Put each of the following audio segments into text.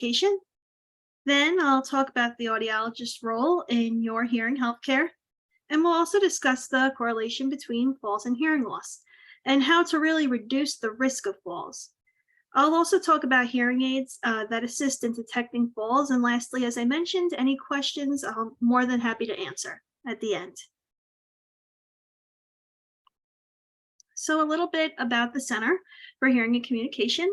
communication. Then I'll talk about the audiologist's role in your hearing healthcare. And we'll also discuss the correlation between falls and hearing loss and how to really reduce the risk of falls. I'll also talk about hearing aids that assist in detecting falls. And lastly, as I mentioned, any questions I'm more than happy to answer at the end. So a little bit about the Center for Hearing and Communication.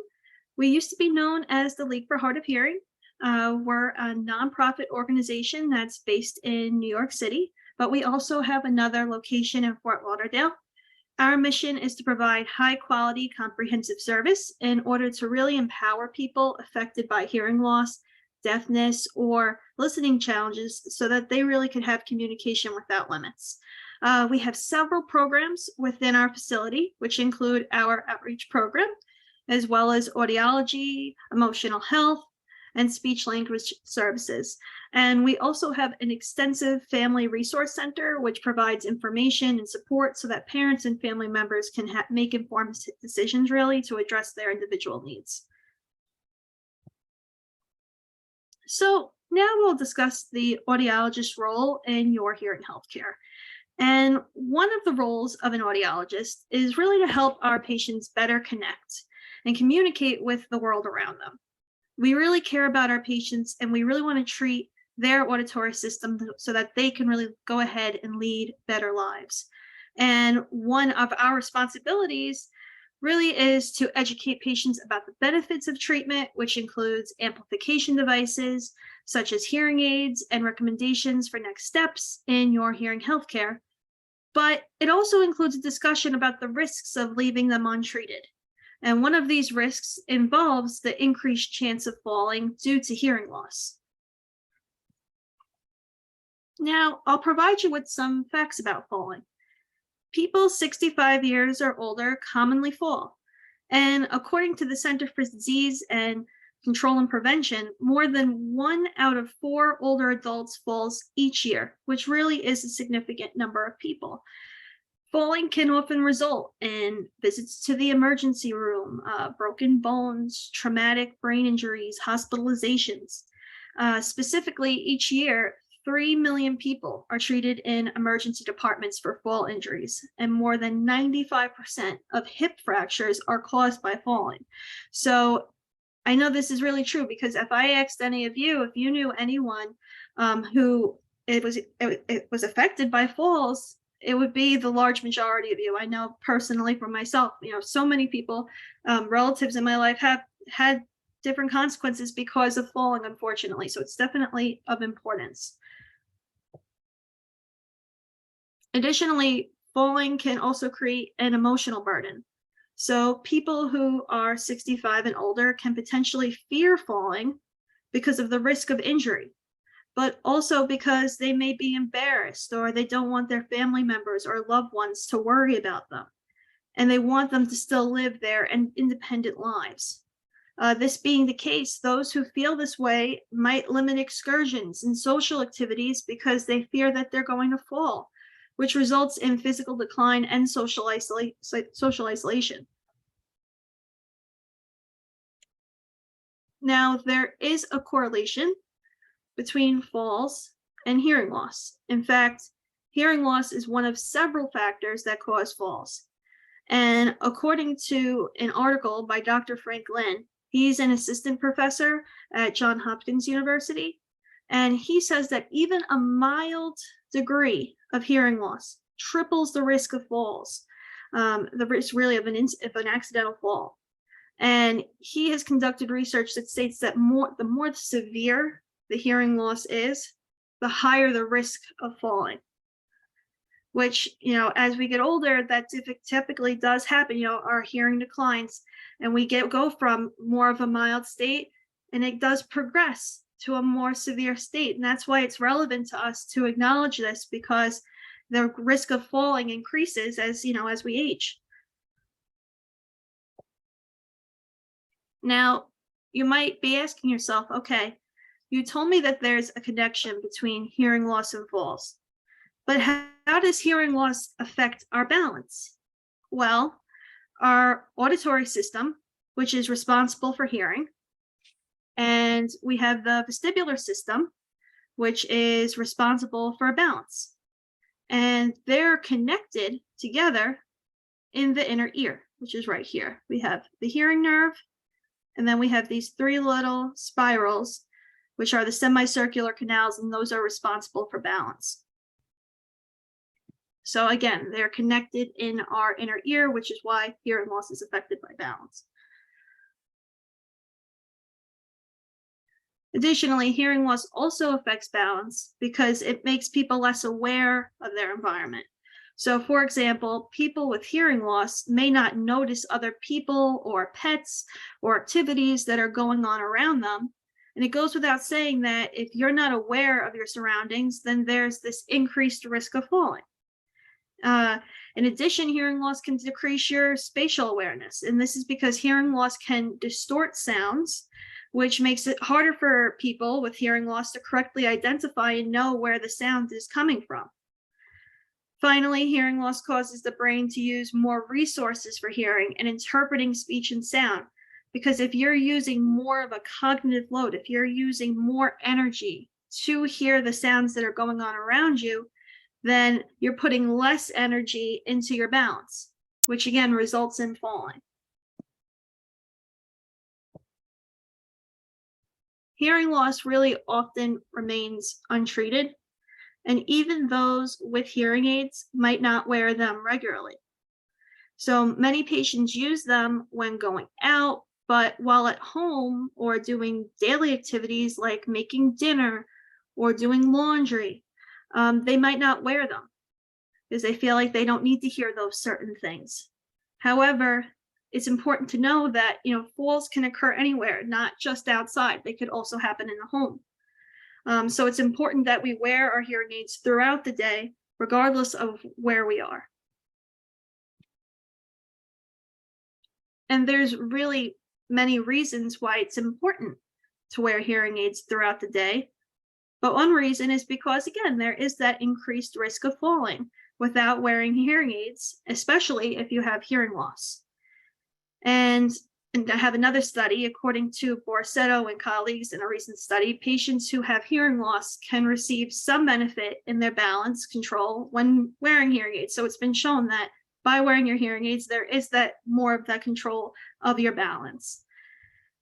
We used to be known as the League for Hard of Hearing. We're a nonprofit organization that's based in New York City, but we also have another location in Fort Lauderdale. Our mission is to provide high quality, comprehensive service in order to really empower people affected by hearing loss, deafness, or listening challenges so that they really can have communication without limits. We have several programs within our facility, which include our outreach program, as well as audiology, emotional health, and speech language services. And we also have an extensive family resource center, which provides information and support so that parents and family members can make informed decisions really to address their individual needs. So now we'll discuss the audiologist's role in your hearing healthcare. And one of the roles of an audiologist is really to help our patients better connect and communicate with the world around them. We really care about our patients and we really want to treat their auditory system so that they can really go ahead and lead better lives. And one of our responsibilities really is to educate patients about the benefits of treatment, which includes amplification devices such as hearing aids and recommendations for next steps in your hearing healthcare. But it also includes a discussion about the risks of leaving them untreated. And one of these risks involves the increased chance of falling due to hearing loss. Now, I'll provide you with some facts about falling. People 65 years or older commonly fall. And according to the Center for Disease and Control and Prevention, more than 1 out of 4 older adults falls each year, which really is a significant number of people. Falling can often result in visits to the emergency room, broken bones, traumatic brain injuries, hospitalizations. Specifically, each year, 3 million people are treated in emergency departments for fall injuries, and more than 95% of hip fractures are caused by falling. So I know this is really true because if I asked any of you, if you knew anyone who it was affected by falls, it would be the large majority of you. I know personally for myself, so many people, relatives in my life have had different consequences because of falling, unfortunately. So it's definitely of importance. Additionally, falling can also create an emotional burden. So people who are 65 and older can potentially fear falling because of the risk of injury, but also because they may be embarrassed or they don't want their family members or loved ones to worry about them. And they want them to still live their independent lives. This being the case, those who feel this way might limit excursions and social activities because they fear that they're going to fall, which results in physical decline and social isolation. Now, there is a correlation between falls and hearing loss. In fact, hearing loss is one of several factors that cause falls. And according to an article by Dr. Frank Lin, he's an assistant professor at Johns Hopkins University, and he says that even a mild degree of hearing loss triples the risk of falls, the risk really of an accidental fall. And he has conducted research that states that the more severe the hearing loss is, the higher the risk of falling. Which, as we get older, that typically does happen. Our hearing declines and we go from more of a mild state and it does progress to a more severe state. And that's why it's relevant to us to acknowledge this, because the risk of falling increases as we age. Now, you might be asking yourself, okay, you told me that there's a connection between hearing loss and falls, but how does hearing loss affect our balance? Well, our auditory system, which is responsible for hearing, And we have the vestibular system, which is responsible for balance. And they're connected together in the inner ear, which is right here. We have the hearing nerve, and then we have these three little spirals, which are the semicircular canals, and those are responsible for balance. So again, they're connected in our inner ear, which is why hearing loss is affected by balance. Additionally, hearing loss also affects balance because it makes people less aware of their environment. So for example, people with hearing loss may not notice other people or pets or activities that are going on around them. And it goes without saying that if you're not aware of your surroundings, then there's this increased risk of falling. In addition, hearing loss can decrease your spatial awareness. And this is because hearing loss can distort sounds, which makes it harder for people with hearing loss to correctly identify and know where the sound is coming from. Finally, hearing loss causes the brain to use more resources for hearing and interpreting speech and sound. Because if you're using more of a cognitive load, if you're using more energy to hear the sounds that are going on around you, then you're putting less energy into your balance, which again results in falling. Hearing loss really often remains untreated, and even those with hearing aids might not wear them regularly. So many patients use them when going out, but while at home or doing daily activities like making dinner or doing laundry, they might not wear them because they feel like they don't need to hear those certain things. However, it's important to know that falls can occur anywhere, not just outside. They could also happen in the home. So it's important that we wear our hearing aids throughout the day, regardless of where we are. And there's really many reasons why it's important to wear hearing aids throughout the day. But one reason is because, again, there is that increased risk of falling without wearing hearing aids, especially if you have hearing loss. And I have another study, according to Borsetto and colleagues in a recent study, patients who have hearing loss can receive some benefit in their balance control when wearing hearing aids. So it's been shown that by wearing your hearing aids, there is that more of that control of your balance.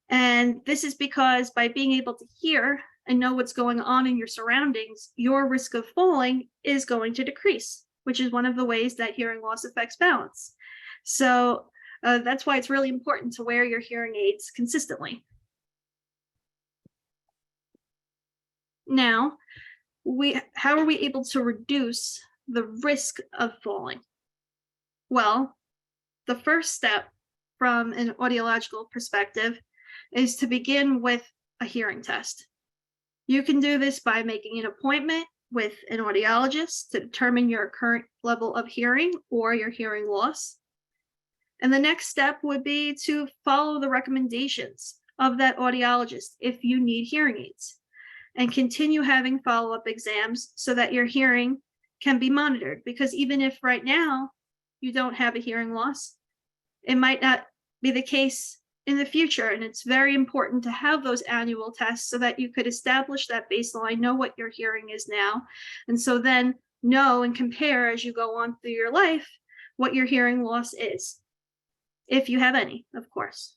And this is because by being able to hear and know what's going on in your surroundings, your risk of falling is going to decrease, which is one of the ways that hearing loss affects balance. So that's why it's really important to wear your hearing aids consistently. Now, how are we able to reduce the risk of falling? Well, the first step from an audiological perspective is to begin with a hearing test. You can do this by making an appointment with an audiologist to determine your current level of hearing or your hearing loss. And the next step would be to follow the recommendations of that audiologist if you need hearing aids, and continue having follow-up exams so that your hearing can be monitored. Because even if right now you don't have a hearing loss, it might not be the case in the future. And it's very important to have those annual tests so that you could establish that baseline, know what your hearing is now, and so then know and compare as you go on through your life what your hearing loss is, if you have any, of course.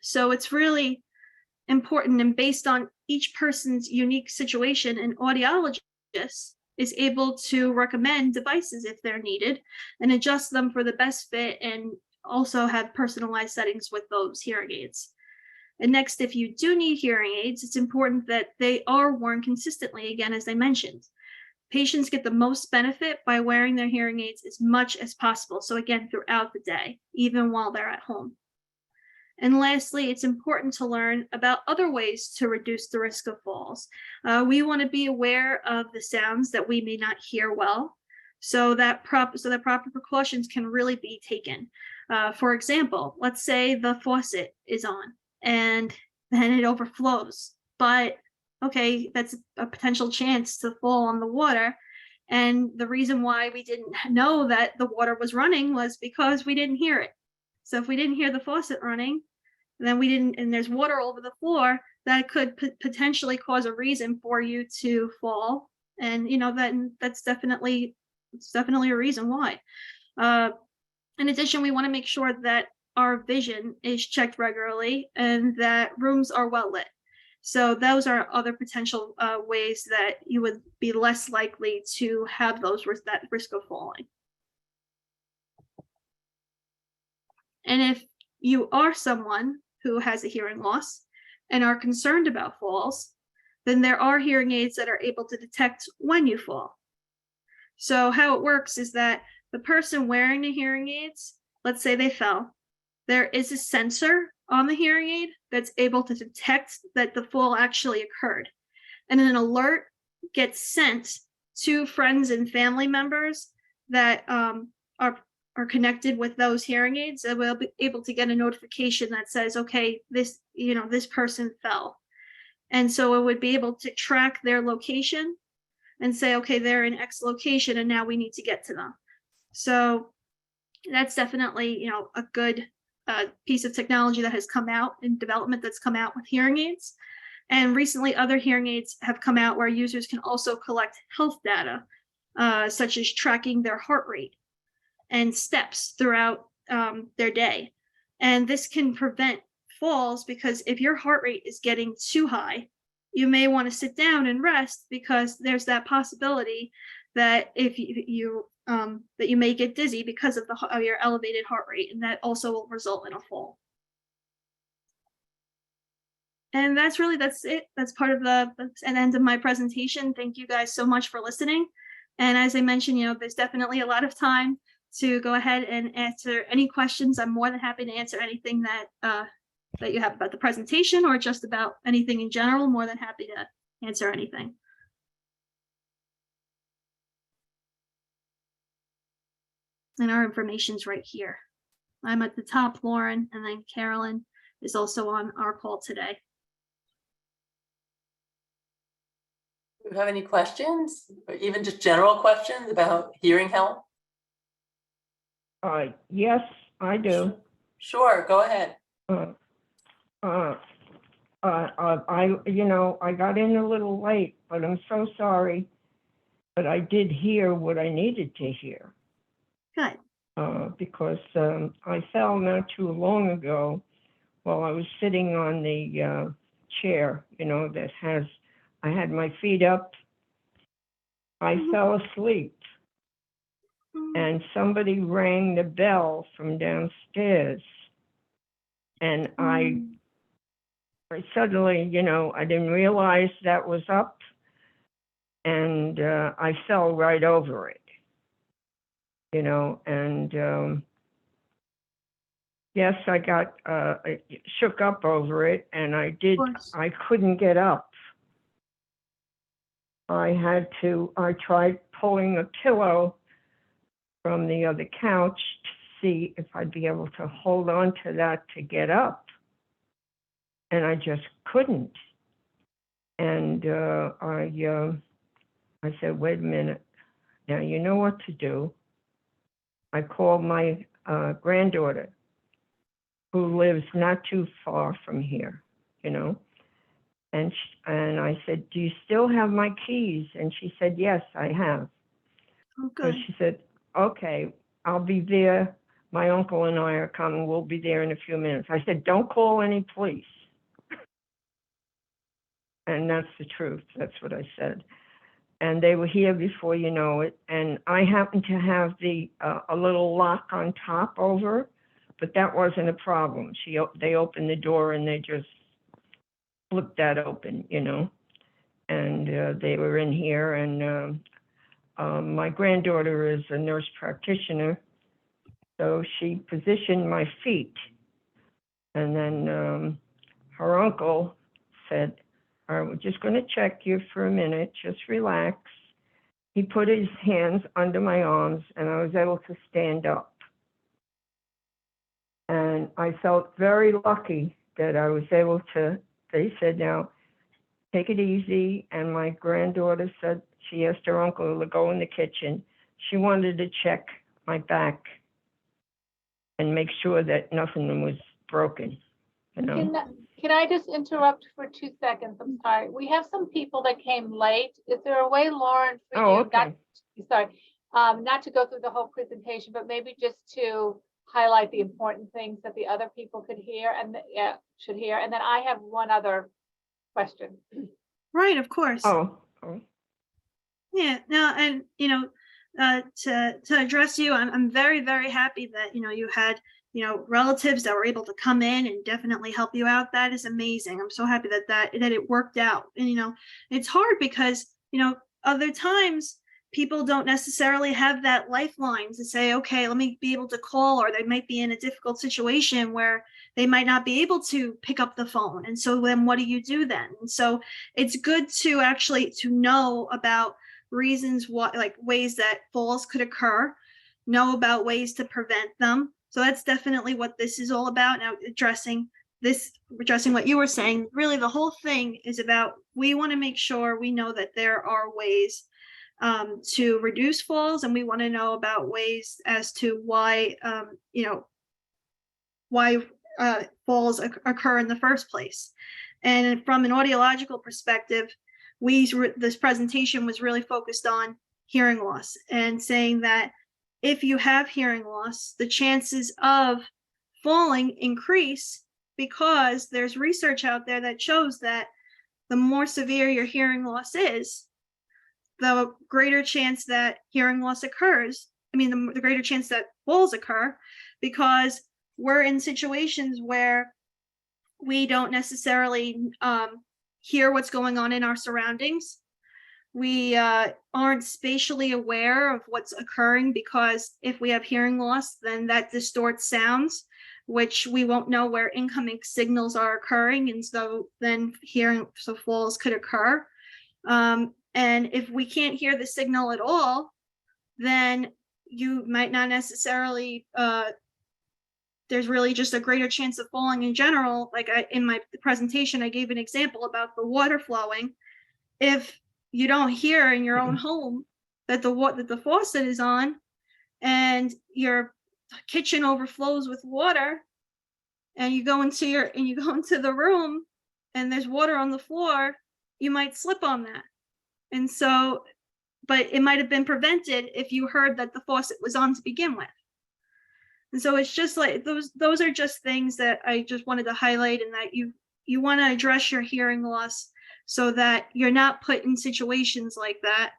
So it's really important, and based on each person's unique situation, an audiologist is able to recommend devices if they're needed and adjust them for the best fit, and also have personalized settings with those hearing aids. And next, if you do need hearing aids, it's important that they are worn consistently, again, as I mentioned. Patients get the most benefit by wearing their hearing aids as much as possible. So again, throughout the day, even while they're at home. And lastly, it's important to learn about other ways to reduce the risk of falls. We want to be aware of the sounds that we may not hear well, so that proper precautions can really be taken. For example, let's say the faucet is on and then it overflows, but okay, that's a potential chance to fall on the water. And the reason why we didn't know that the water was running was because we didn't hear it. So if we didn't hear the faucet running, and then we didn't, and there's water over the floor, that could potentially cause a reason for you to fall. And that's definitely, it's definitely a reason why. Uh, in addition, we want to make sure that our vision is checked regularly and that rooms are well lit. So those are other potential ways that you would be less likely to have that risk of falling. And if you are someone who has a hearing loss and are concerned about falls, then there are hearing aids that are able to detect when you fall. So how it works is that the person wearing the hearing aids, let's say they fell, there is a sensor on the hearing aid that's able to detect that the fall actually occurred. And an alert gets sent to friends and family members that are connected with those hearing aids, and we'll be able to get a notification that says, okay, this person fell. And so it would be able to track their location and say, okay, they're in X location and now we need to get to them. So that's definitely, a good piece of technology that has come out in development, that's come out with hearing aids. And recently other hearing aids have come out where users can also collect health data, such as tracking their heart rate and steps throughout their day. And this can prevent falls, because if your heart rate is getting too high, you may want to sit down and rest, because there's that possibility that if you that you may get dizzy because of your elevated heart rate, and that also will result in a fall. And that's it. That's part of that's an end of my presentation. Thank you guys so much for listening. And as I mentioned, there's definitely a lot of time to go ahead and answer any questions. I'm more than happy to answer anything that that you have about the presentation, or just about anything in general. More than happy to answer anything. And our information's right here. I'm at the top, Lauren, and then Carolyn is also on our call today. Do you have any questions, or even just general questions about hearing health? Yes, I do. Sure, go ahead. I got in a little late, but I'm so sorry. But I did hear what I needed to hear. Good. Because I fell not too long ago while I was sitting on the chair, I had my feet up. I fell asleep. And somebody rang the bell from downstairs. And I suddenly, I didn't realize that was up. And I fell right over it, and yes, I got shook up over it, and I couldn't get up. I tried pulling a pillow from the other couch to see if I'd be able to hold on to that to get up. And I just couldn't. And I said, wait a minute. Now, you know what to do. I called my granddaughter, who lives not too far from here, And I said, do you still have my keys? And she said, yes, I have. Okay. So she said, okay, I'll be there. My uncle and I are coming. We'll be there in a few minutes. I said, don't call any police. And that's the truth. That's what I said. And they were here before you know it. And I happened to have a little lock on top over, but that wasn't a problem. They opened the door and they just flipped that open, And they were in here, and my granddaughter is a nurse practitioner, so she positioned my feet. And then her uncle said, all right, we're just going to check you for a minute. Just relax. He put his hands under my arms, and I was able to stand up. And I felt very lucky that I was able to. They said, now, take it easy. And my granddaughter said, she asked her uncle to go in the kitchen. She wanted to check my back and make sure that nothing was broken, you know. Can I just interrupt for 2 seconds? I'm sorry. We have some people that came late. Is there a way, Lauren, for Oh, you, okay. not to go through the whole presentation, but maybe just to highlight the important things that the other people could hear and should hear? And then I have one other question. Right, of course. Oh, Yeah, no, and to address you, I'm very, very happy that you had relatives that were able to come in and definitely help you out. That is amazing. I'm so happy that it worked out. And it's hard because other times people don't necessarily have that lifeline to say, okay, let me be able to call, or they might be in a difficult situation where they might not be able to pick up the phone. And so then what do you do then? And so it's good to actually to know about reasons, ways that falls could occur, know about ways to prevent them. So that's definitely what this is all about. Now, addressing what you were saying, really the whole thing is about, we want to make sure we know that there are ways to reduce falls, and we want to know about ways as to why falls occur in the first place. And from an audiological perspective, this presentation was really focused on hearing loss and saying that if you have hearing loss, the chances of falling increase because there's research out there that shows that the more severe your hearing loss is, the greater chance that hearing loss occurs. I mean, the greater chance that falls occur, because we're in situations where we don't necessarily hear what's going on in our surroundings. We aren't spatially aware of what's occurring, because if we have hearing loss, then that distorts sounds, which we won't know where incoming signals are occurring, and so then falls could occur. And if we can't hear the signal at all, then you might not necessarily, there's really just a greater chance of falling in general. Like in my presentation, I gave an example about the water flowing. If you don't hear in your own home that the faucet is on and your kitchen overflows with water, and you go into the room and there's water on the floor, you might slip on that. And so, but it might have been prevented if you heard that the faucet was on to begin with. And so it's just like those are just things that I just wanted to highlight, and that you want to address your hearing loss so that you're not put in situations like that,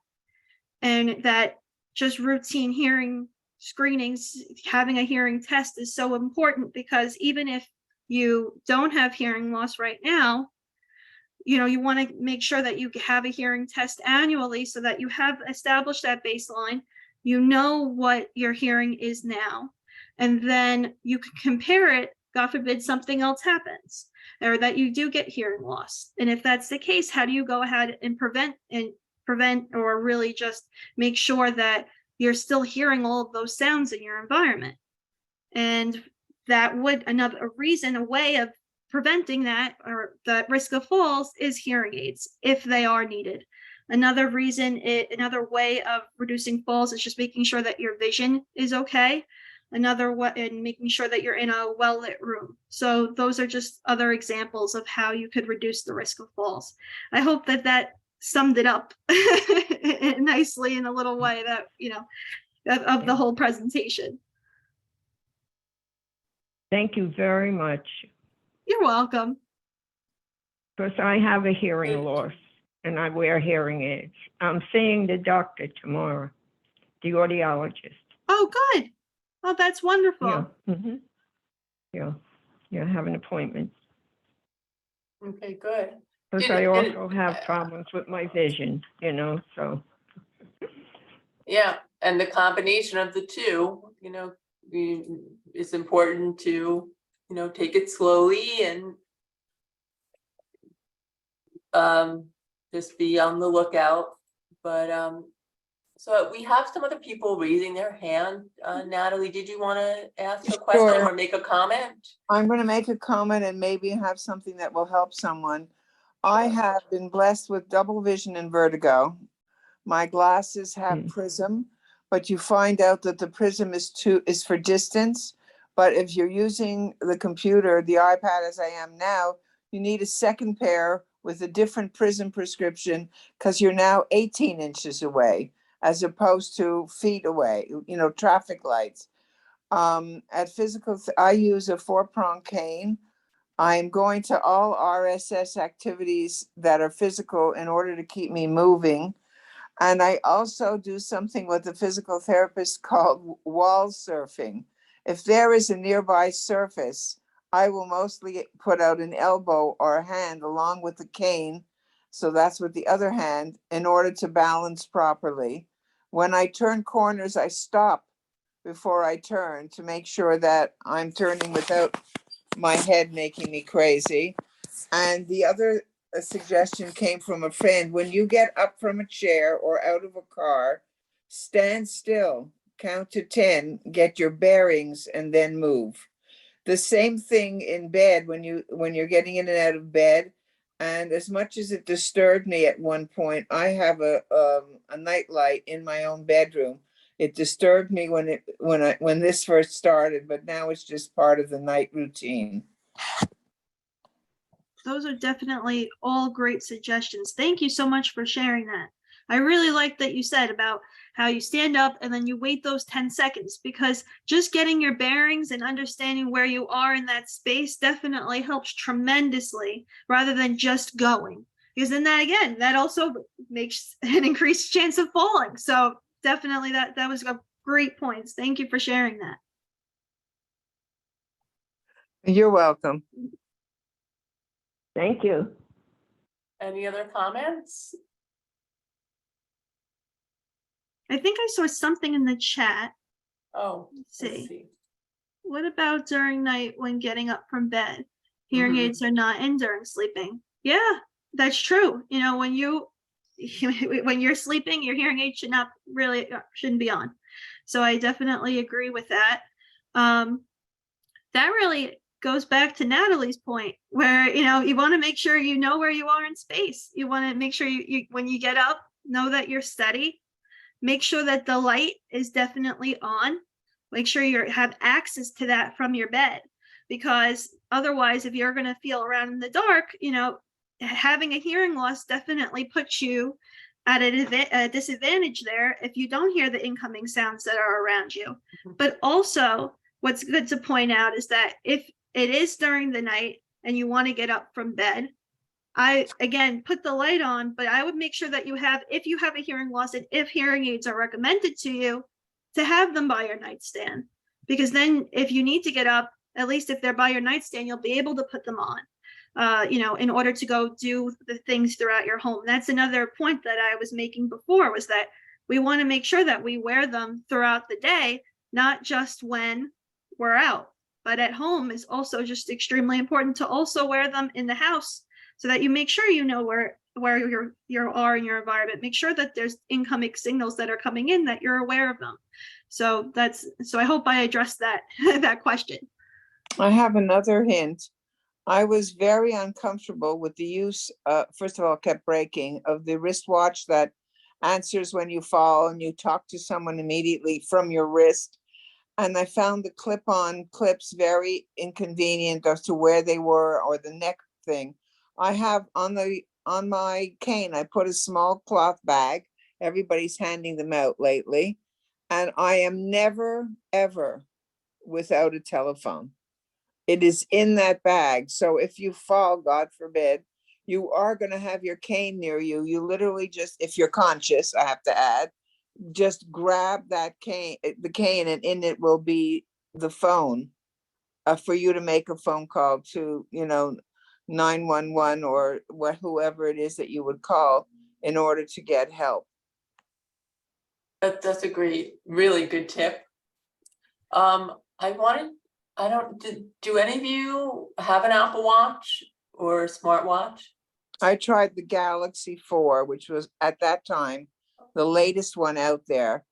and that just routine hearing screenings, having a hearing test is so important, because even if you don't have hearing loss right now, you want to make sure that you have a hearing test annually so that you have established that baseline, what your hearing is now, and then you can compare it, God forbid something else happens, or that you do get hearing loss. And if that's the case, how do you go ahead and prevent, or really just make sure that you're still hearing all of those sounds in your environment? And that would, a way of preventing that, or the risk of falls, is hearing aids if they are needed. Another way of reducing falls is just making sure that your vision is okay. Another way, and making sure that you're in a well-lit room. So those are just other examples of how you could reduce the risk of falls. I hope that summed it up nicely in a little way of the whole presentation. thank you very much. You're welcome. Because I have a hearing loss and I wear hearing aids. I'm seeing the doctor tomorrow, the audiologist. Oh, good. Oh, that's wonderful. Yeah. Yeah, I have an appointment. Okay, good. Because I also have problems with my vision, so. Yeah, and the combination of the two, it's important to, take it slowly and just be on the lookout. But so we have some other people raising their hand. Natalie, did you want to ask a question Sure. or make a comment? I'm going to make a comment and maybe have something that will help someone. I have been blessed with double vision and vertigo. My glasses have prism, but you find out that the prism is for distance, But if you're using the computer, the iPad as I am now, you need a second pair with a different prism prescription because you're now 18 inches away as opposed to feet away, traffic lights. At physical, I use a 4-prong cane. I'm going to all RSS activities that are physical in order to keep me moving. And I also do something with a physical therapist called wall surfing. If there is a nearby surface, I will mostly put out an elbow or a hand along with the cane. So that's with the other hand in order to balance properly. When I turn corners, I stop before I turn to make sure that I'm turning without my head making me crazy. And the other suggestion came from a friend. When you get up from a chair or out of a car, stand still, count to 10, get your bearings, and then move. The same thing in bed when you're getting in and out of bed. And as much as it disturbed me at one point, I have a night light in my own bedroom. It disturbed me when this first started, but now it's just part of the night routine. Those are definitely all great suggestions. Thank you so much for sharing that. I really like that you said about how you stand up and then you wait those 10 seconds, because just getting your bearings and understanding where you are in that space definitely helps tremendously, rather than just going. Because then that also makes an increased chance of falling. So definitely that was a great point. Thank you for sharing that. You're welcome. Thank you. Any other comments? I think I saw something in the chat. Oh, Let's let's see. see. What about during night when getting up from bed? Hearing Mhm. aids are not in during sleeping. Yeah, that's true. When you're sleeping, your hearing aid shouldn't be on. So I definitely agree with that. That really goes back to Natalie's point, where you want to make sure you know where you are in space. You want to make sure you when you get up, know that you're steady. Make sure that the light is definitely on. Make sure you have access to that from your bed, because otherwise, if you're going to feel around in the dark, having a hearing loss definitely puts you at a disadvantage there if you don't hear the incoming sounds that are around you. But also, what's good to point out is that if it is during the night and you want to get up from bed, I, again, put the light on, but I would make sure that if you have a hearing loss and if hearing aids are recommended to you, to have them by your nightstand. Because then if you need to get up, at least if they're by your nightstand, you'll be able to put them on, in order to go do the things throughout your home. That's another point that I was making before, was that we want to make sure that we wear them throughout the day, not just when we're out. But at home is also just extremely important to also wear them in the house, so that you make sure you know where you are in your environment. Make sure that there's incoming signals that are coming in, that you're aware of them. So I hope I addressed that that question. I have another hint. I was very uncomfortable with the use, first of all, kept breaking, of the wristwatch that answers when you fall and you talk to someone immediately from your wrist. And I found the clip-on clips very inconvenient as to where they were, or the neck thing. I have on my cane, I put a small cloth bag. Everybody's handing them out lately. And I am never, ever without a telephone. It is in that bag. So if you fall, God forbid, you are going to have your cane near you. You literally just, if you're conscious, I have to add, just grab that cane, the cane, and in it will be the phone for you to make a phone call to, 911 or whoever it is that you would call in order to get help. That's a great, really good tip. Do any of you have an Apple Watch or a smartwatch? I tried the Galaxy 4, which was at that time the latest one out there,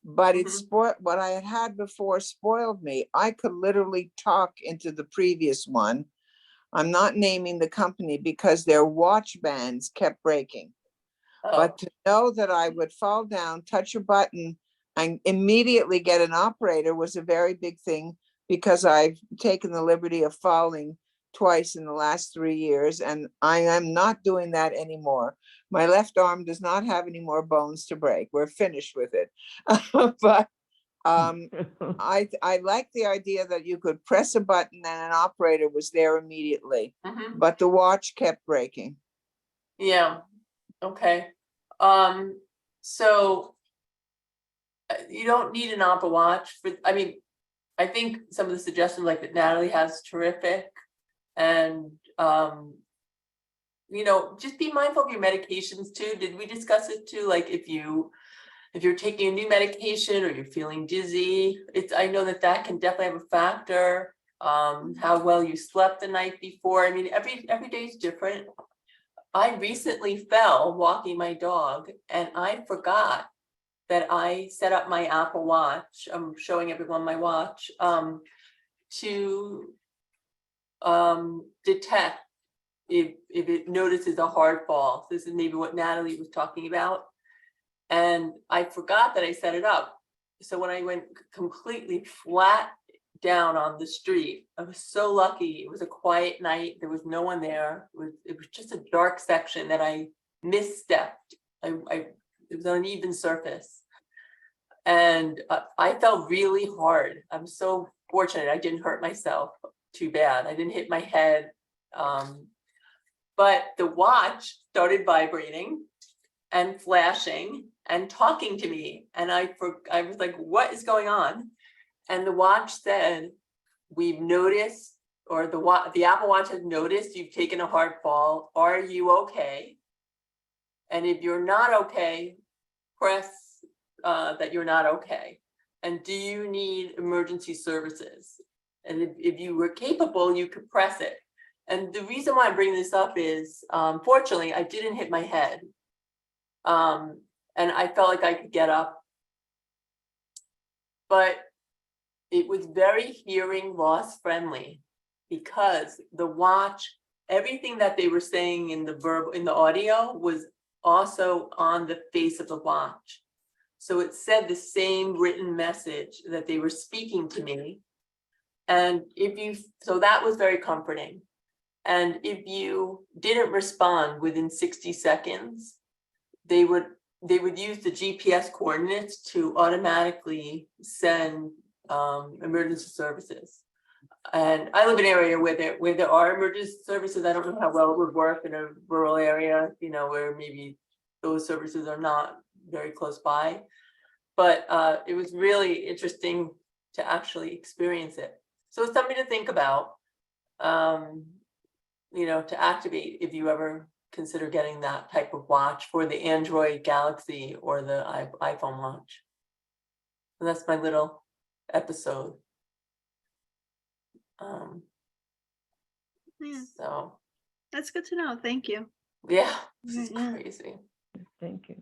but it spoiled what I had before, spoiled me. I could literally talk into the previous one. I'm not naming the company because their watch bands kept breaking. Oh, But to know that I would fall down, touch a button, and immediately get an operator was a very big thing because I've taken the liberty of falling twice in the last 3 years, and I am not doing that anymore. My left arm does not have any more bones to break. We're finished with it. But I like the idea that you could press a button and an operator was there immediately, Mhm. but the watch kept breaking. Yeah, okay. So you don't need an Apple Watch for, I mean, I think some of the suggestions like that Natalie has terrific. And, just be mindful of your medications too. Did we discuss it too? Like if you're taking a new medication or you're feeling dizzy, I know that can definitely have a factor. How well you slept the night before. I mean, every day is different. I recently fell walking my dog and I forgot that I set up my Apple Watch. I'm showing everyone my watch, to detect if it notices a hard fall. This is maybe what Natalie was talking about. And I forgot that I set it up. So when I went completely flat down on the street, I was so lucky. It was a quiet night. There was no one there. It was just a dark section that I misstepped. It was an uneven surface. And I fell really hard. I'm so fortunate I didn't hurt myself too bad. I didn't hit my head. But the watch started vibrating and flashing and talking to me. And I was like, what is going on? And the watch said, we've noticed, or the Apple Watch has noticed you've taken a hard fall. Are you okay? And if you're not okay, press that you're not okay. And do you need emergency services? And if you were capable, you could press it. And the reason why I'm bringing this up is, fortunately, I didn't hit my head. And I felt like I could get up. But it was very hearing loss friendly because the watch, everything that they were saying in the audio was also on the face of the watch. So it said the same written message that they were speaking to me. And so that was very comforting. And if you didn't respond within 60 seconds, they would use the GPS coordinates to automatically send emergency services. And I live in an area where there are emergency services. I don't know how well it would work in a rural area, where maybe those services are not very close by. But it was really interesting to actually experience it. So it's something to think about, to activate if you ever consider getting that type of watch for the Android Galaxy or the iPhone watch. And that's my little episode. Yeah, So that's good to know. Thank you. yeah, this is Yeah. crazy. Thank you.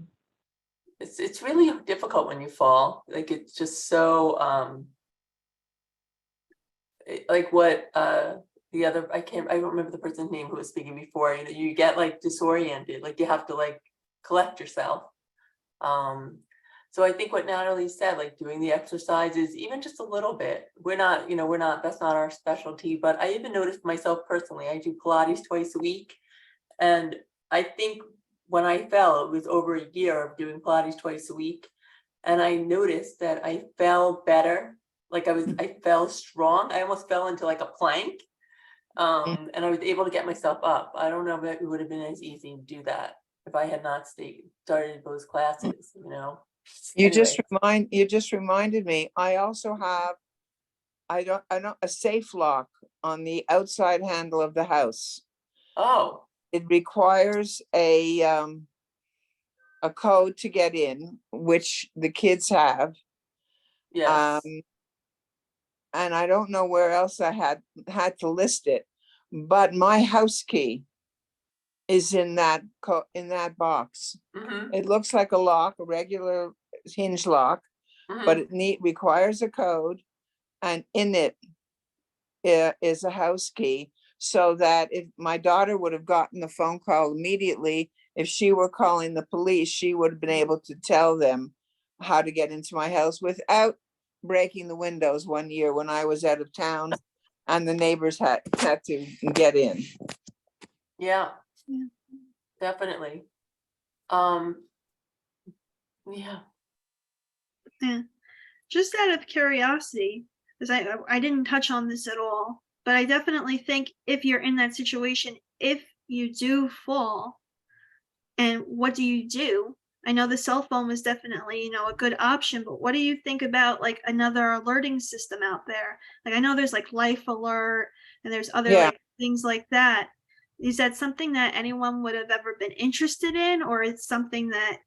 It's really difficult when you fall. Like it's just so like what the other I don't remember the person's name who was speaking before. You get like disoriented, like you have to like collect yourself. So I think what Natalie said, like doing the exercises, even just a little bit. That's not our specialty, but I even noticed myself personally, I do Pilates twice a week. And I think when I fell, it was over a year of doing Pilates twice a week. And I noticed that I fell better. Like I fell strong. I almost fell into like a plank. And I was able to get myself up. I don't know if it would have been as easy to do that if I had not started those classes, You Anyway. just reminded me, I also have, I don't a safe lock on the outside handle of the house. Oh, It requires a code to get in, which the kids have. yes. And I don't know where else I had to list it, but my house key is in that box. Mhm, It looks like a lock, a regular hinge lock, but mhm. it requires a code, and in it is a house key, so that if my daughter would have gotten the phone call immediately, if she were calling the police, she would have been able to tell them how to get into my house without breaking the windows one year when I was out of town and the neighbors had to get in. Yeah, Yeah. definitely. Yeah, Yeah. Just out of curiosity, because I didn't touch on this at all, but I definitely think if you're in that situation, if you do fall, and what do you do? I know the cell phone was definitely, a good option, but what do you think about like another alerting system out there? Like I know there's like Life Alert and there's other Yeah. like things like that. Is that something that anyone would have ever been interested in, or it's something that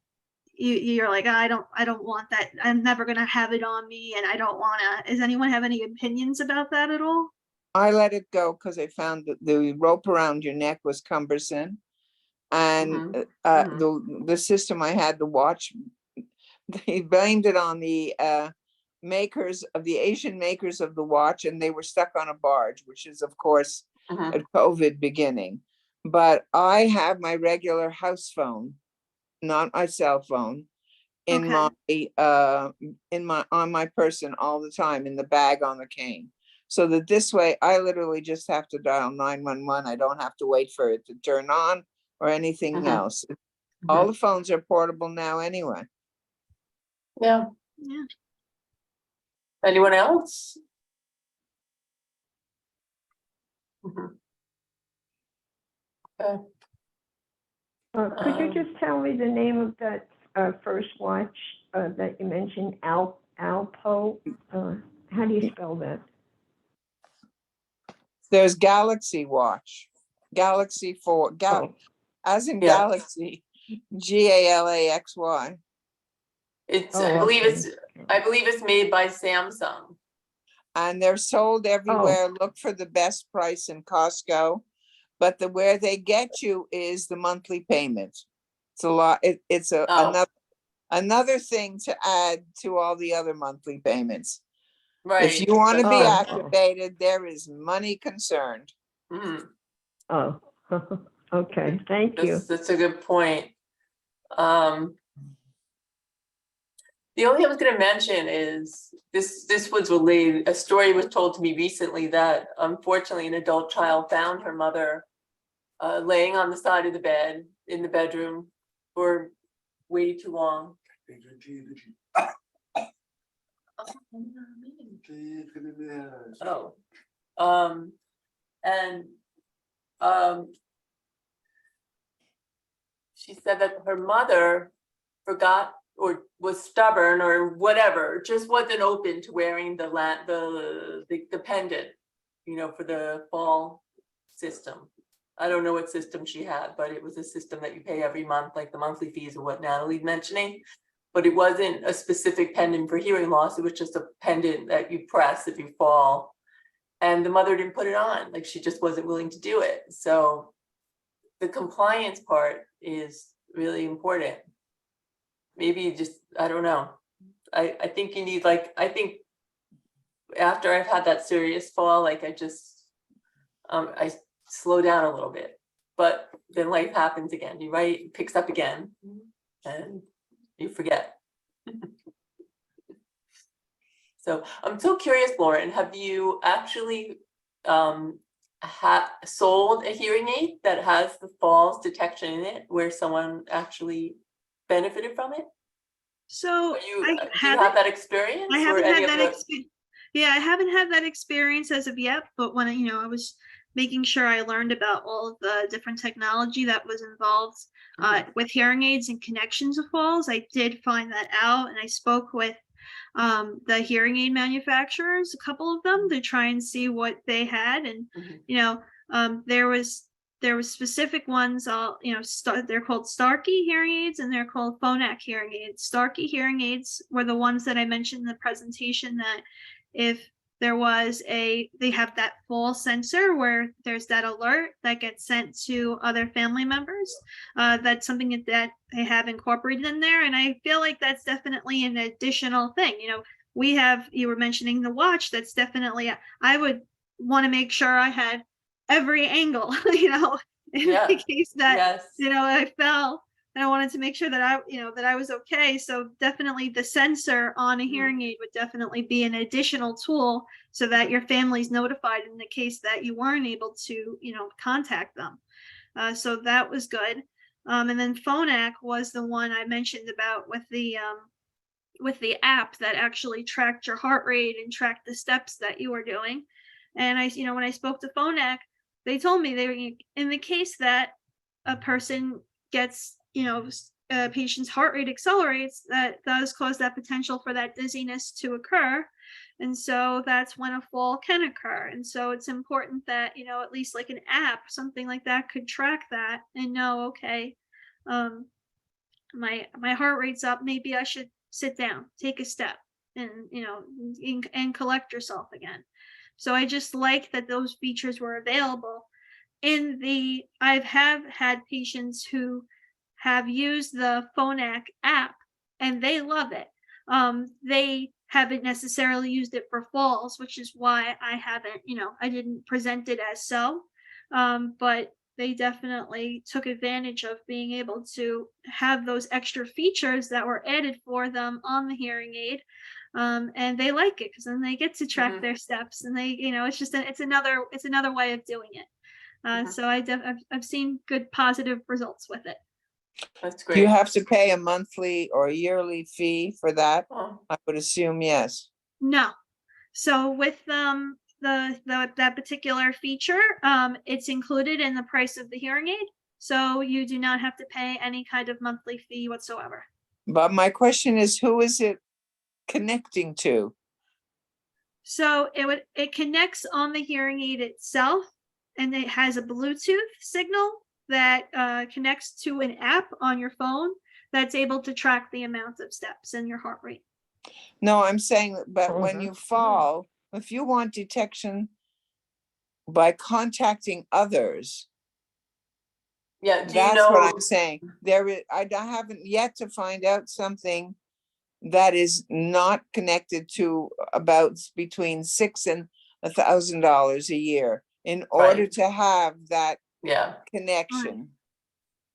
you're like, I don't want that. I'm never gonna have it on me, and I don't wanna. Does anyone have any opinions about that at all? I let it go because I found that the rope around your neck was cumbersome. And the system I had, the watch, they blamed it on the makers of the Asian makers of the watch, and they were stuck on a barge, which is of course a COVID beginning. But I have my regular house phone, not my cell phone, in Okay. my on my person all the time, in the bag on the cane. So that this way I literally just have to dial 911. I don't have to wait for it to turn on or anything else. All the phones are portable now anyway. Yeah. Yeah. Anyone else? Okay. Could you just tell me the name of that first watch that you mentioned, Alpo? How do you spell that? There's Galaxy Watch, Galaxy 4, as in Yeah. Galaxy, Galaxy. It's, Oh, I believe okay. it's made by Samsung. And they're sold everywhere. Look for the best price in Costco. But where they get you is the monthly payment. It's a lot. It's another thing to add to all the other monthly payments. Right. If you want to be Oh. activated, there is money concerned. Oh, okay, thank you. That's a good point. The only thing I was going to mention is this was related. A story was told to me recently that unfortunately an adult child found her mother laying on the side of the bed in the bedroom for way too long. And she said that her mother forgot or was stubborn or whatever, just wasn't open to wearing the pendant, for the fall system. I don't know what system she had, but it was a system that you pay every month, like the monthly fees or what Natalie's mentioning. But it wasn't a specific pendant for hearing loss. It was just a pendant that you press if you fall. And the mother didn't put it on, like she just wasn't willing to do it. So the compliance part is really important. Maybe you just, I don't know. I think you need, I think after I've had that serious fall, I slow down a little bit, but then life happens again, it picks up again and you forget. So I'm so curious, Lauren, have you actually sold a hearing aid that has the falls detection in it, where someone actually benefited from it? So Do you I have that experience? I or haven't any had of that the- experience. Yeah, I haven't had that experience as of yet, but when I was making sure I learned about all of the different technology that was involved with hearing aids and connections of falls, I did find that out, and I spoke with the hearing aid manufacturers, a couple of them, to try and see what they had, and there was specific ones. They're called Starkey hearing aids and they're called Phonak hearing aids. Starkey hearing aids were the ones that I mentioned in the presentation, that if there was they have that fall sensor where there's that alert that gets sent to other family members. That's something that they have incorporated in there. And I feel like that's definitely an additional thing. You were mentioning the watch. That's definitely, I would want to make sure I had every angle, in the case that, Yes. I fell and I wanted to make sure that I was okay. So definitely the sensor on a hearing aid would definitely be an additional tool so that your family's notified in the case that you weren't able to, contact them. So that was good. And then Phonak was the one I mentioned about with the app that actually tracked your heart rate and tracked the steps that you were doing. And when I spoke to Phonak, they told me in the case that a person gets, a patient's heart rate accelerates, that does cause that potential for that dizziness to occur. And so that's when a fall can occur. And so it's important that, at least like an app, something like that could track that and know, okay, my heart rate's up, maybe I should sit down, take a step, and and collect yourself again. So I just like that those features were available. I've had patients who have used the Phonak app and they love it. They haven't necessarily used it for falls, which is why I haven't, I didn't present it as so. But they definitely took advantage of being able to have those extra features that were added for them on the hearing aid. And they like it because then they get to track their steps, and they, it's just it's another way of doing it. So I've seen good positive results with it. That's Do you great. have to pay a monthly or yearly fee for that? Oh, I would assume yes. No. So with that particular feature, it's included in the price of the hearing aid. So you do not have to pay any kind of monthly fee whatsoever. But my question is, who is it connecting to? So it connects on the hearing aid itself, and it has a Bluetooth signal that connects to an app on your phone that's able to track the amount of steps and your heart rate. No, I'm saying, but when you fall, if you want detection by contacting others, yeah, do you that's what know, I'm saying. I haven't yet to find out something that is not connected to about between $600 and $1,000 a year in order Right. to have that yeah, connection.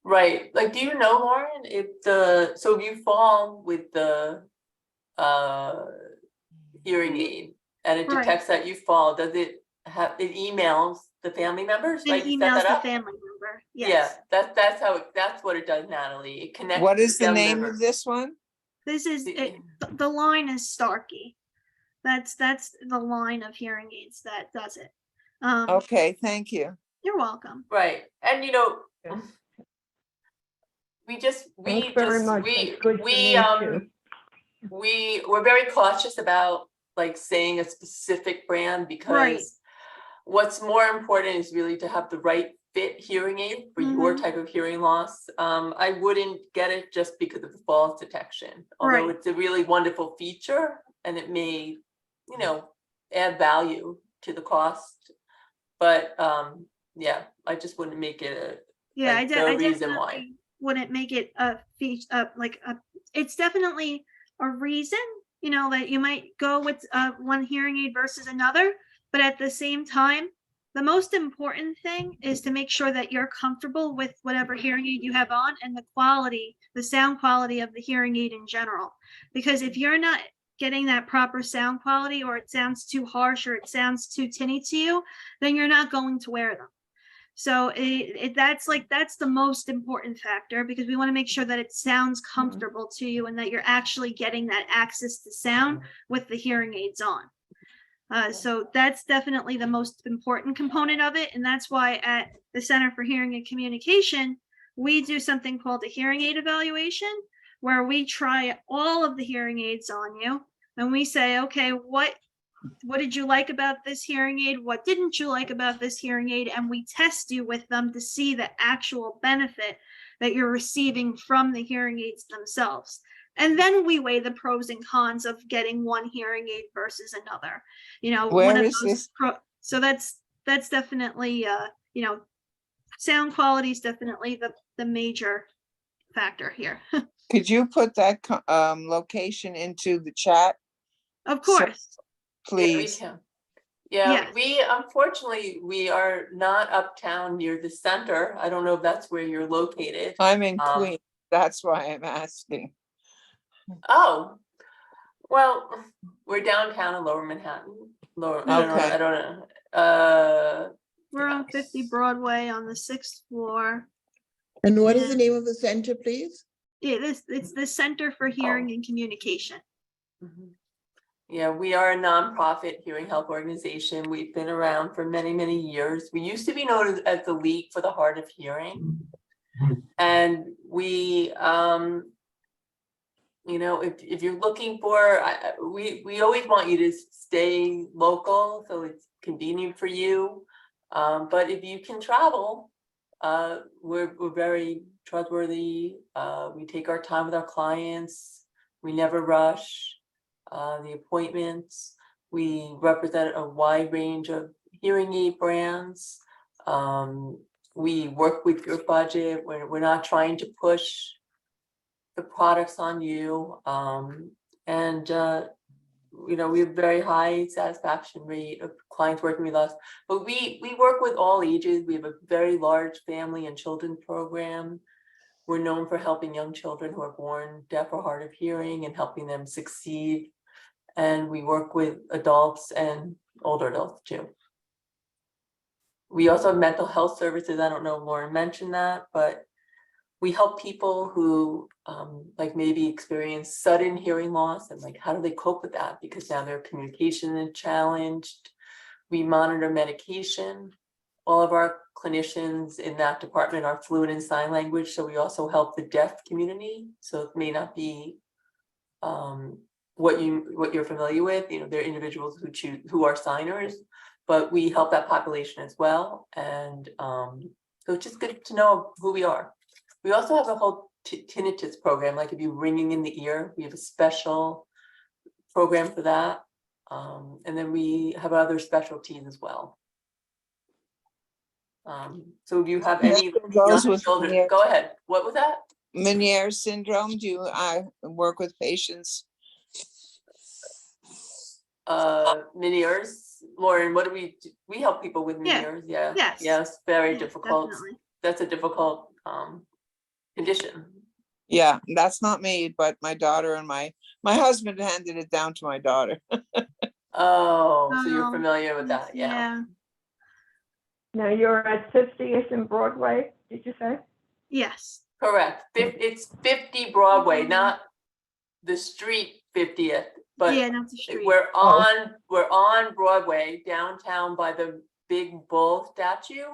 right, like, do you know, Lauren, if you fall with the hearing aid and it Right. detects that you fall, does it emails the family members, It right? You set emails that the up? family member. Yeah, Yes. that's what it does, Natalie. It connects. What is the family name member. of this one? This is The- the line is Starkey. That's the line of hearing aids that does it. Okay, thank you. You're welcome. Right, and Yeah. Thanks very much. That's good for me, too. we're very cautious about like saying a specific brand because Right. what's more important is really to have the right fit hearing aid for your type of hearing loss. I wouldn't get it just because of the falls detection, although Right. it's a really wonderful feature and it may, add value to the cost. But yeah, I just wouldn't make it Yeah, like I the reason why. definitely wouldn't make it a feature, it's definitely a reason, that you might go with one hearing aid versus another. But at the same time, the most important thing is to make sure that you're comfortable with whatever hearing aid you have on and the sound quality of the hearing aid in general. Because if you're not getting that proper sound quality, or it sounds too harsh, or it sounds too tinny to you, then you're not going to wear them. So that's the most important factor, because we want to make sure that it sounds comfortable to you and that you're actually getting that access to sound with the hearing aids on. So that's definitely the most important component of it. And that's why at the Center for Hearing and Communication, we do something called a hearing aid evaluation, where we try all of the hearing aids on you. And we say, okay, what did you like about this hearing aid? What didn't you like about this hearing aid? And we test you with them to see the actual benefit that you're receiving from the hearing aids themselves. And then we weigh the pros and cons of getting one hearing aid versus another. Where is this? So that's definitely, sound quality is definitely the major factor here. Could you put that location into the chat, Of course. please? Yeah, we can. Yeah, Yes. unfortunately, we are not uptown near the center. I don't know if that's where you're located. I'm in Queens. That's why I'm asking. Oh, well, we're downtown in Lower Manhattan. I don't know, Okay. I don't know. We're on yes. 50 Broadway on the 6th floor. And what is the Yeah. name of the center, please? It's the Center for Hearing and Communication. Mhm. Yeah, we are a nonprofit hearing health organization. We've been around for many, many years. We used to be known as the League for the Hard of Hearing. And we, you know, if you're looking for, we always want you to stay local, so it's convenient for you. But if you can travel, we're very trustworthy. We take our time with our clients. We never rush the appointments. We represent a wide range of hearing aid brands. We work with your budget. We're not trying to push the products on you. And you know, we have very high satisfaction rate of clients working with us. But we work with all ages. We have a very large family and children program. We're known for helping young children who are born deaf or hard of hearing and helping them succeed. And we work with adults and older adults too. We also have mental health services. I don't know if Lauren mentioned that, but we help people who like maybe experience sudden hearing loss and like how do they cope with that, because now their communication is challenged. We monitor medication. All of our clinicians in that department are fluent in sign language, so we also help the deaf community. So it may not be what you're familiar with. You know, there are individuals who are signers, but we help that population as well. And so it's just good to know who we are. We also have a whole tinnitus program, like if you're ringing in the ear, we have a special program for that. And then we have other specialties as well. So if you have any Goes young with children, Meniere's- go ahead. What was that? Meniere's syndrome. Do I work with patients? Meniere's, Lauren, what do we do? We help people with Yeah. Meniere's. Yeah. Yes. Yes, very Yeah, difficult. definitely. That's a difficult condition. Yeah, that's not me, but my daughter and my husband handed it down to my daughter. Oh, so you're Oh, familiar with that, yeah. Yeah. Now you're at 50th and Broadway, did you say? Yes. Correct. It's 50 Broadway, Mhm. not the street 50th, but Yeah, not the street. we're Oh. on Broadway downtown by the big bull statue.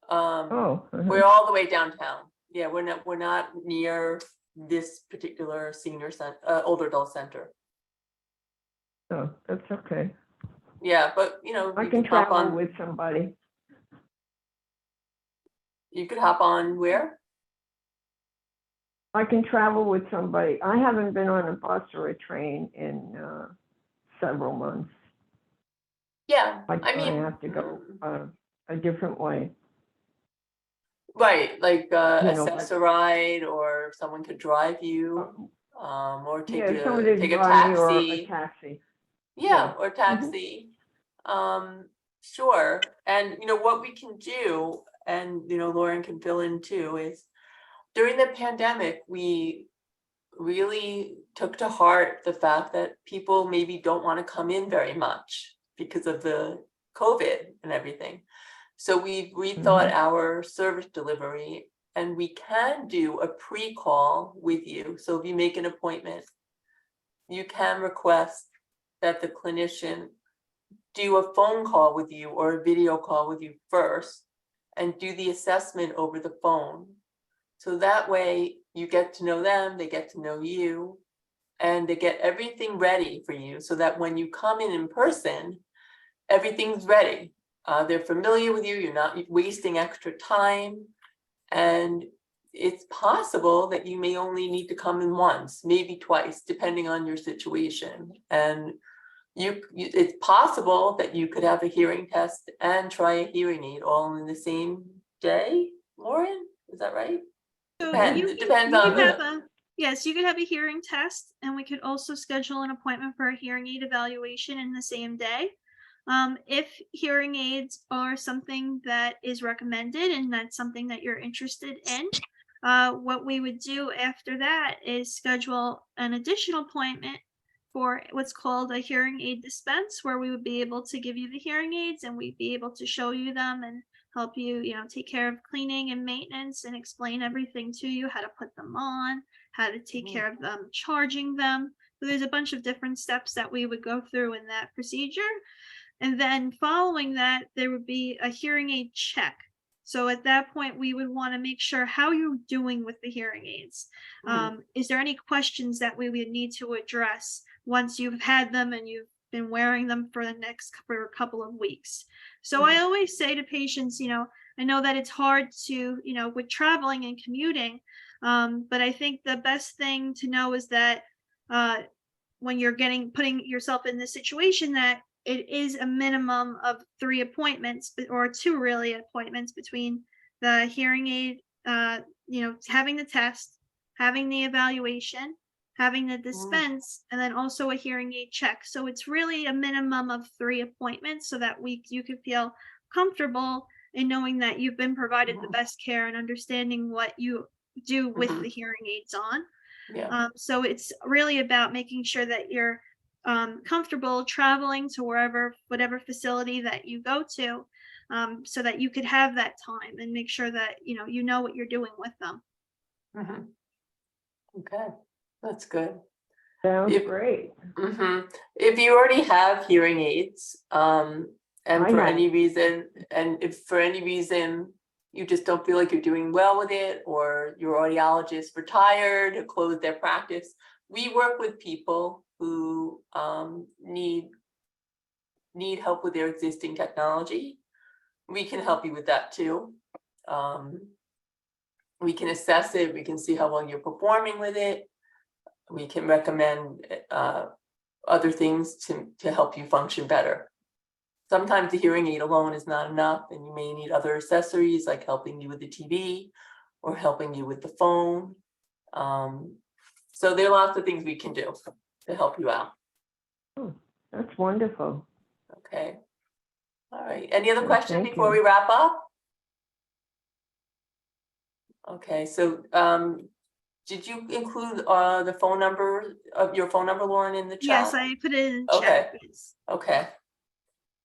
Oh. We're all the way downtown. Yeah, we're not near this particular senior center, older adult center. Oh, that's okay. Yeah, but you know, I you can can hop travel on, with somebody. you could hop on where? I can travel with somebody. I haven't been on a bus or a train in several months. Yeah, I I mean. have to go a different way. Right, like You know, assess a ride, or someone could drive you, or take Yeah, somebody to take a drive me or a taxi. taxi. Yeah, yeah. or taxi. Sure. And you know what we can do, and you know, Lauren can fill in too, is during the pandemic, we really took to heart the fact that people maybe don't want to come in very much because of the COVID and everything. So we've rethought our service delivery, and we can do a pre-call with you. So if you make an appointment, you can request that the clinician do a phone call with you or a video call with you first and do the assessment over the phone. So that way you get to know them, they get to know you, and they get everything ready for you so that when you come in person, everything's ready. They're familiar with you, you're not wasting extra time. And it's possible that you may only need to come in once, maybe twice, depending on your situation. And it's possible that you could have a hearing test and try a hearing aid all in the same day. Lauren, is that right? So Depends. you It can- depends you on could have the. yes, you could have a hearing test, and we could also schedule an appointment for a hearing aid evaluation in the same day. If hearing aids are something that is recommended and that's something that you're interested in, what we would do after that is schedule an additional appointment for what's called a hearing aid dispense, where we would be able to give you the hearing aids and we'd be able to show you them and help you, take care of cleaning and maintenance and explain everything to you, how to put them on, how to take care of them, charging them. So there's a bunch of different steps that we would go through in that procedure. And then following that, there would be a hearing aid check. So at that point, we would want to make sure how you're doing with the hearing aids. Is there any questions that we would need to address once you've had them and you've been wearing them for for a couple of weeks? So I always say to patients, I know that it's hard to, with traveling and commuting, but I think the best thing to know is that when you're putting yourself in this situation, that it is a minimum of 3 appointments or 2 really appointments between the hearing aid, having the test, having the evaluation, having the dispense, and then also a hearing aid check. So it's really a minimum of 3 appointments so that you could feel comfortable in knowing that you've been provided the best care and understanding what you do with the hearing aids on. Yeah. So it's really about making sure that you're comfortable traveling to whatever facility that you go to, so that you could have that time and make sure that you know what you're doing with them. Okay, that's good. Sounds If- great. If you already have hearing aids, and I for have. any reason, and if for any reason you just don't feel like you're doing well with it, or your audiologist retired or closed their practice, we work with people who need help with their existing technology. We can help you with that too. We can assess it, we can see how well you're performing with it. We can recommend other things to help you function better. Sometimes the hearing aid alone is not enough, and you may need other accessories like helping you with the TV or helping you with the phone. So there are lots of things we can do to help you out. Oh, that's wonderful. Okay. All right. Any other Okay, questions thank before you. we wrap up? Okay, so did you include the phone number of your phone number, Lauren, in the chat? Yes, I put it in Okay. chat. Yes. Okay.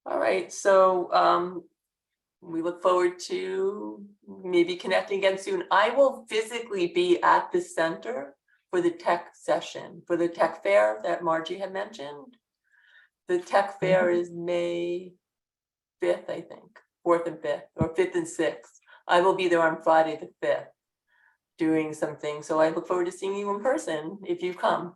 All right, so we look forward to maybe connecting again soon. I will physically be at the center for the tech session, for the tech fair that Margie had mentioned. The tech fair is May 5th, I think, 4th and 5th, or 5th and 6th. I will be there on Friday the 5th doing something. So I look forward to seeing you in person if you come.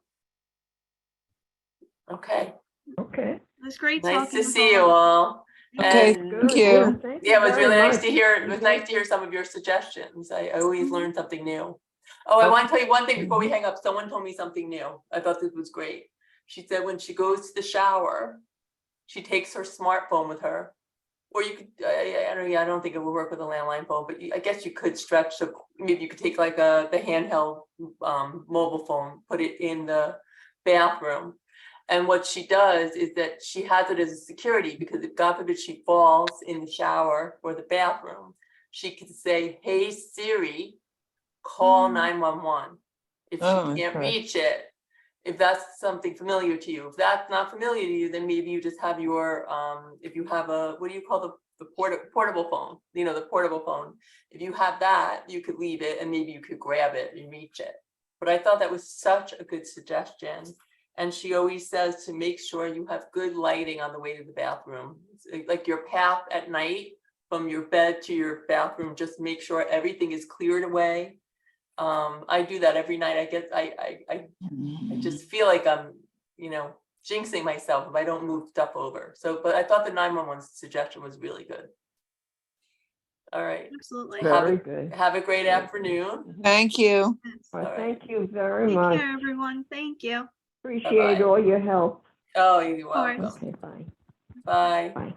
Okay. Okay. It was great Nice talking to with see you all. all. Okay, And thank you. Thank yeah, it was very really nice much. to hear. It was nice to hear some of your suggestions. I always learn something new. Oh, I want to tell you one thing before we hang up. Someone told me something new. I thought this was great. She said when she goes to the shower, she takes her smartphone with her. Or you could, I don't think it would work with a landline phone, but I guess you could stretch. So maybe you could take like the handheld mobile phone, put it in the bathroom. And what she does is that she has it as a security, because if God forbid she falls in the shower or the bathroom, she could say, "Hey Siri, call 911." If Oh, she can't okay. reach it, if that's something familiar to you. If that's not familiar to you, then maybe you just have your, if you have a, what do you call the portable phone? The portable phone. If you have that, you could leave it and maybe you could grab it and reach it. But I thought that was such a good suggestion. And she always says to make sure you have good lighting on the way to the bathroom. Like your path at night from your bed to your bathroom, just make sure everything is cleared away. I do that every night. I just feel like I'm, jinxing myself if I don't move stuff over. So, but I thought the 911 suggestion was really good. All right. Absolutely. Very good. Have a great afternoon. Thank you. Yes. Well, All right. thank you very Take much. care, everyone. Thank you. Appreciate Bye-bye. all your help. Oh, you're course. welcome. Okay, bye. Bye. Bye.